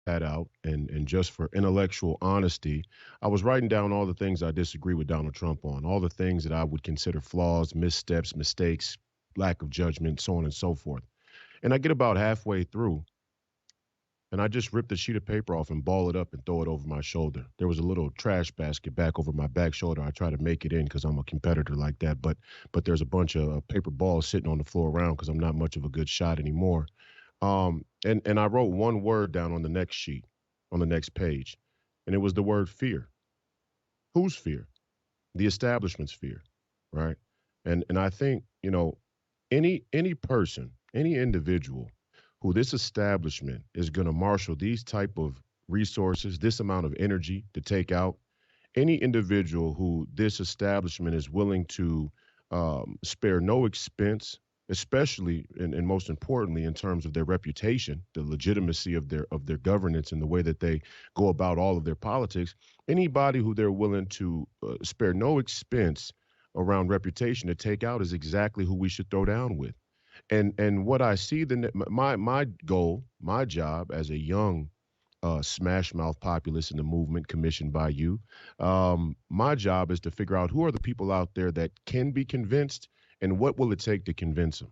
that out and just for intellectual honesty, I was writing down all the things I disagree with Donald Trump on, all the things that I would consider flaws, missteps, mistakes, lack of judgment, so on and so forth. And I get about halfway through and I just rip the sheet of paper off and ball it up and throw it over my shoulder. There was a little trash basket back over my back shoulder. I try to make it in because I'm a competitor like that, but there's a bunch of paper balls sitting on the floor around because I'm not much of a good shot anymore. And I wrote one word down on the next sheet, on the next page, and it was the word fear. Whose fear? The establishment's fear, right? And I think any person, any individual who this establishment is going to marshal these type of resources, this amount of energy to take out, any individual who this establishment is willing to spare no expense, especially and most importantly in terms of their reputation, the legitimacy of their governance and the way that they go about all of their politics. Anybody who they're willing to spare no expense around reputation to take out is exactly who we should throw down with. And what I see my goal, my job as a young smash mouth populist in the movement commissioned by you. My job is to figure out who are the people out there that can be convinced and what will it take to convince them.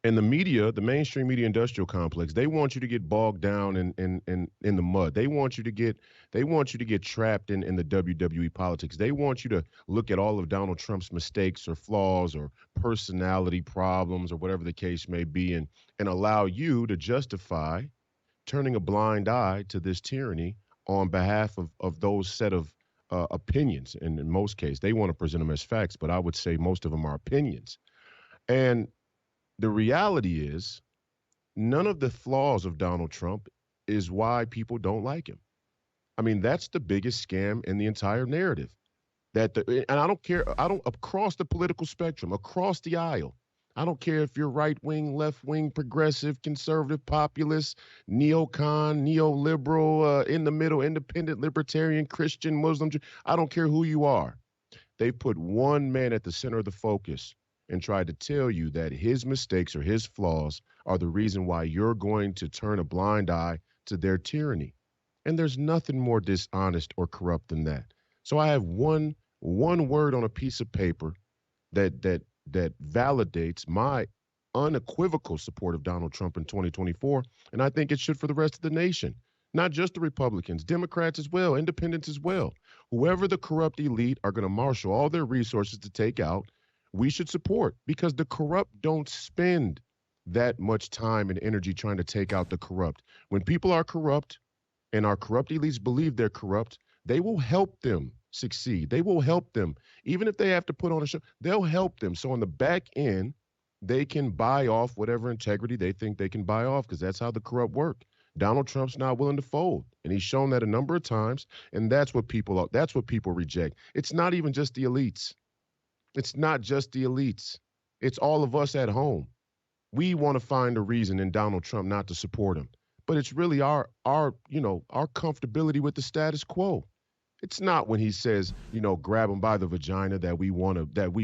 And the media, the mainstream media industrial complex, they want you to get bogged down in the mud. They want you to get trapped in the WWE politics. They want you to look at all of Donald Trump's mistakes or flaws or personality problems or whatever the case may be and allow you to justify turning a blind eye to this tyranny on behalf of those set of opinions. And in most cases, they want to present them as facts, but I would say most of them are opinions. And the reality is, none of the flaws of Donald Trump is why people don't like him. I mean, that's the biggest scam in the entire narrative. And I don't care, I don't across the political spectrum, across the aisle. I don't care if you're right wing, left wing, progressive, conservative, populist, neocon, neoliberal, in the middle, independent, libertarian, Christian, Muslim. I don't care who you are. They've put one man at the center of the focus and tried to tell you that his mistakes or his flaws are the reason why you're going to turn a blind eye to their tyranny. And there's nothing more dishonest or corrupt than that. So I have one word on a piece of paper that validates my unequivocal support of Donald Trump in 2024, and I think it should for the rest of the nation. Not just the Republicans, Democrats as well, independents as well. Whoever the corrupt elite are going to marshal all their resources to take out, we should support because the corrupt don't spend that much time and energy trying to take out the corrupt. When people are corrupt and our corrupt elites believe they're corrupt, they will help them succeed. They will help them. Even if they have to put on a show, they'll help them. So on the back end, they can buy off whatever integrity they think they can buy off because that's how the corrupt work. Donald Trump's not willing to fold, and he's shown that a number of times, and that's what people reject. It's not even just the elites. It's not just the elites. It's all of us at home. We want to find a reason in Donald Trump not to support him. But it's really our comfortability with the status quo. It's not when he says, grab him by the vagina that we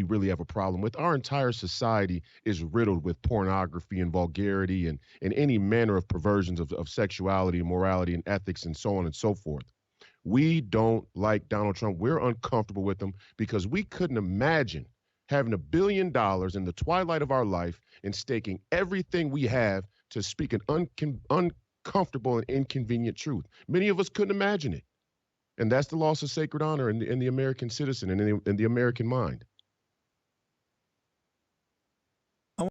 really have a problem with. Our entire society is riddled with pornography and vulgarity and any manner of perversions of sexuality and morality and ethics and so on and so forth. We don't like Donald Trump. We're uncomfortable with him because we couldn't imagine having $1 billion in the twilight of our life and staking everything we have to speak an uncomfortable and inconvenient truth. Many of us couldn't imagine it. And that's the loss of sacred honor in the American citizen and in the American mind.